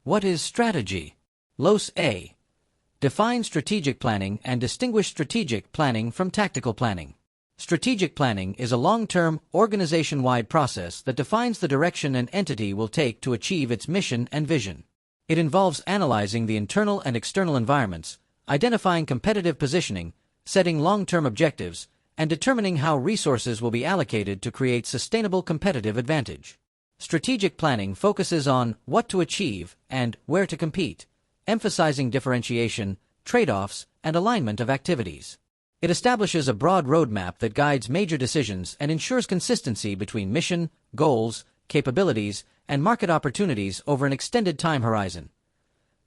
What is strategy? Csca. Define strategic planning and distinguish strategic planning from tactical planning. Strategic planning is a long-term, organization-wide process that defines the direction an entity will take to achieve its mission and vision. It involves analyzing the internal and external environments, identifying competitive positioning, setting long-term objectives, and determining how resources will be allocated to create sustainable competitive advantage. Strategic planning focuses on what to achieve and where to compete, emphasizing differentiation, trade-offs, and alignment of activities. It establishes a broad roadmap that guides major decisions and ensures consistency between mission, goals, capabilities, and market opportunities over an extended time horizon.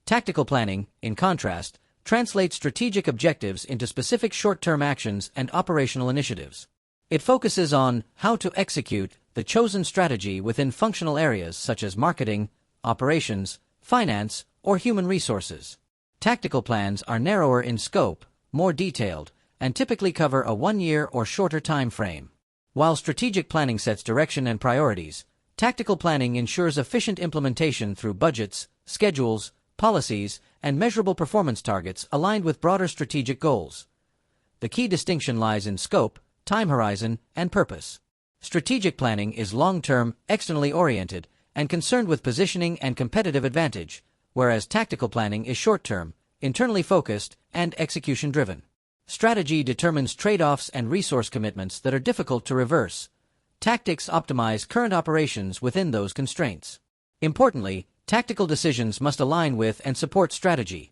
Tactical planning, in contrast, translates strategic objectives into specific short-term actions and operational initiatives. It focuses on how to execute the chosen strategy within functional areas such as marketing, operations, finance, or human resources. Tactical plans are narrower in scope, more detailed, and typically cover a 1-year or shorter time frame. While strategic planning sets direction and priorities, tactical planning ensures efficient implementation through budgets, schedules, policies, and measurable performance targets aligned with broader strategic goals. The key distinction lies in scope, time horizon, and purpose. Strategic planning is long-term, externally oriented, and concerned with positioning and competitive advantage, whereas tactical planning is short-term, internally focused, and execution-driven. Strategy determines trade-offs and resource commitments that are difficult to reverse. Tactics optimize current operations within those constraints. Importantly, tactical decisions must align with and support strategy.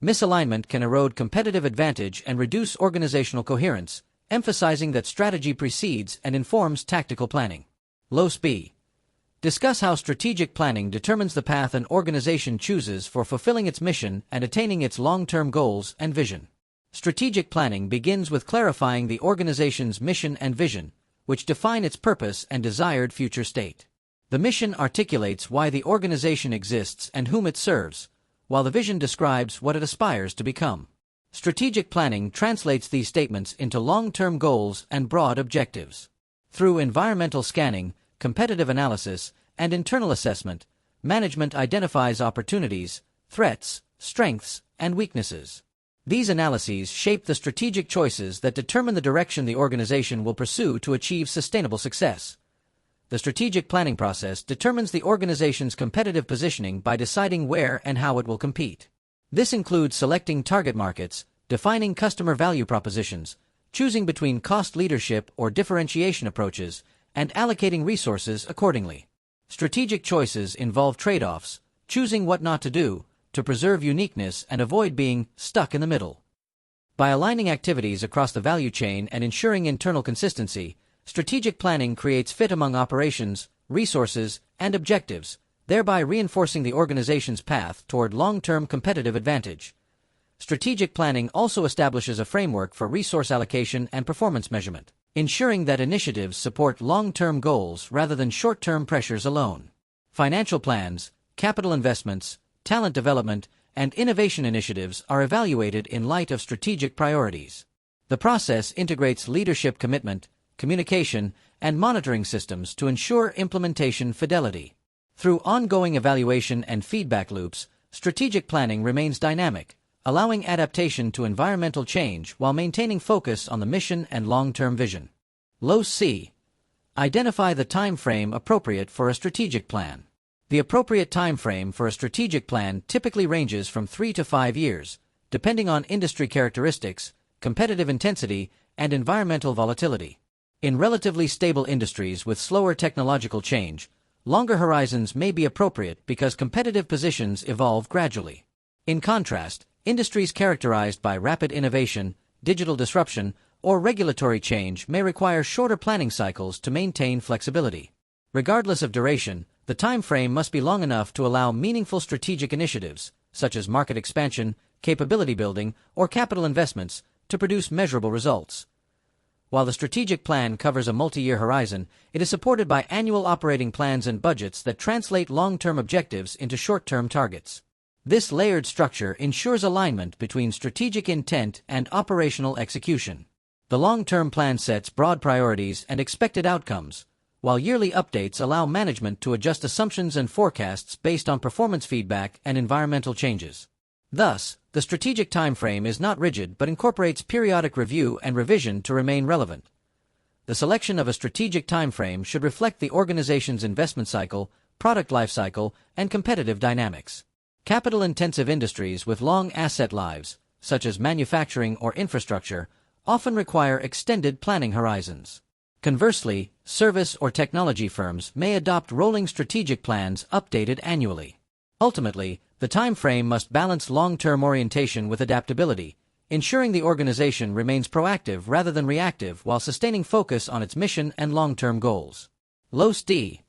Misalignment can erode competitive advantage and reduce organizational coherence, emphasizing that strategy precedes and informs tactical planning. Csca. Discuss how strategic planning determines the path an organization chooses for fulfilling its mission and attaining its long-term goals and vision. Strategic planning begins with clarifying the organization's mission and vision, which define its purpose and desired future state. The mission articulates why the organization exists and whom it serves, while the vision describes what it aspires to become. Strategic planning translates these statements into long-term goals and broad objectives. Through environmental scanning, competitive analysis, and internal assessment, management identifies opportunities, threats, strengths, and weaknesses. These analyses shape the strategic choices that determine the direction the organization will pursue to achieve sustainable success. The strategic planning process determines the organization's competitive positioning by deciding where and how it will compete. This includes selecting target markets, defining customer value propositions, choosing between cost leadership or differentiation approaches, and allocating resources accordingly. Strategic choices involve trade-offs, choosing what not to do, to preserve uniqueness and avoid being stuck in the middle. By aligning activities across the value chain and ensuring internal consistency, strategic planning creates fit among operations, resources, and objectives, thereby reinforcing the organization's path toward long-term competitive advantage. Strategic planning also establishes a framework for resource allocation and performance measurement, ensuring that initiatives support long-term goals rather than short-term pressures alone. Financial plans, capital investments, talent development, and innovation initiatives are evaluated in light of strategic priorities. The process integrates leadership commitment, communication, and monitoring systems to ensure implementation fidelity. Through ongoing evaluation and feedback loops, strategic planning remains dynamic, allowing adaptation to environmental change while maintaining focus on the mission and long-term vision. Csca. Identify the time frame appropriate for a strategic plan. The appropriate time frame for a strategic plan typically ranges from 3 to 5 years, depending on industry characteristics, competitive intensity, and environmental volatility. In relatively stable industries with slower technological change, longer horizons may be appropriate because competitive positions evolve gradually. In contrast, industries characterized by rapid innovation, digital disruption, or regulatory change may require shorter planning cycles to maintain flexibility. Regardless of duration, the time frame must be long enough to allow meaningful strategic initiatives, such as market expansion, capability building, or capital investments, to produce measurable results. While the strategic plan covers a multi-year horizon, it is supported by annual operating plans and budgets that translate long-term objectives into short-term targets. This layered structure ensures alignment between strategic intent and operational execution. The long-term plan sets broad priorities and expected outcomes, while yearly updates allow management to adjust assumptions and forecasts based on performance feedback and environmental changes. Thus, the strategic timeframe is not rigid but incorporates periodic review and revision to remain relevant. The selection of a strategic timeframe should reflect the organization's investment cycle, product life cycle, and competitive dynamics. Capital-intensive industries with long asset lives, such as manufacturing or infrastructure, often require extended planning horizons. Conversely, service or technology firms may adopt rolling strategic plans updated annually. Ultimately, the time frame must balance long-term orientation with adaptability, ensuring the organization remains proactive rather than reactive while sustaining focus on its mission and long-term goals. LOS-D.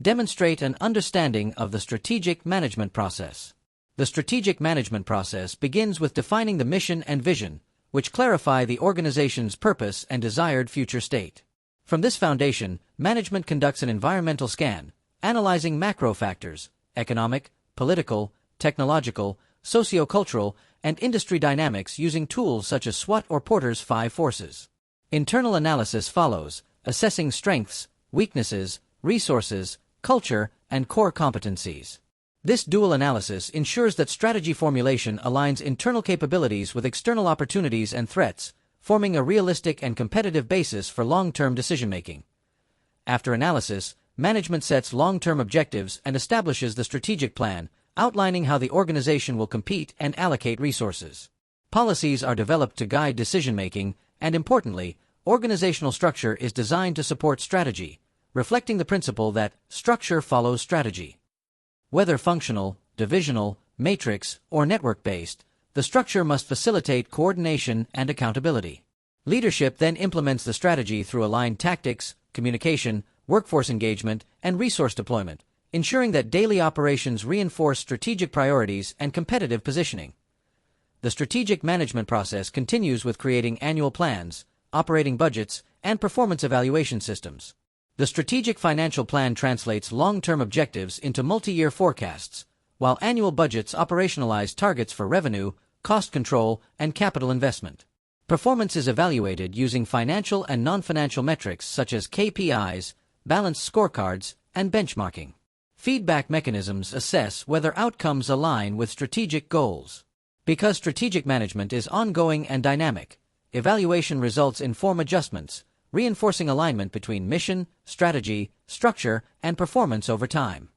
Demonstrate an understanding of the strategic management process. The strategic management process begins with defining the mission and vision, which clarify the organization's purpose and desired future state. From this foundation, management conducts an environmental scan, analyzing macro factors, economic, political, technological, sociocultural, and industry dynamics using tools such as SWOT or Porter's 5 forces. Internal analysis follows, assessing strengths, weaknesses, resources, culture, and core competencies. This dual analysis ensures that strategy formulation aligns internal capabilities with external opportunities and threats, forming a realistic and competitive basis for long-term decision-making. After analysis, management sets long-term objectives and establishes the strategic plan, outlining how the organization will compete and allocate resources. Policies are developed to guide decision-making, and importantly, organizational structure is designed to support strategy, reflecting the principle that structure follows strategy. Whether functional, divisional, matrix, or network-based, the structure must facilitate coordination and accountability. Leadership then implements the strategy through aligned tactics, communication, workforce engagement, and resource deployment, ensuring that daily operations reinforce strategic priorities and competitive positioning. The strategic management process continues with creating annual plans, operating budgets, and performance evaluation systems. The strategic financial plan translates long-term objectives into multi-year forecasts, while annual budgets operationalize targets for revenue, cost control, and capital investment. Performance is evaluated using financial and non-financial metrics such as KPIs, balanced scorecards, and benchmarking. Feedback mechanisms assess whether outcomes align with strategic goals. Because strategic management is ongoing and dynamic, evaluation results inform adjustments, reinforcing alignment between mission, strategy, structure, and performance over time.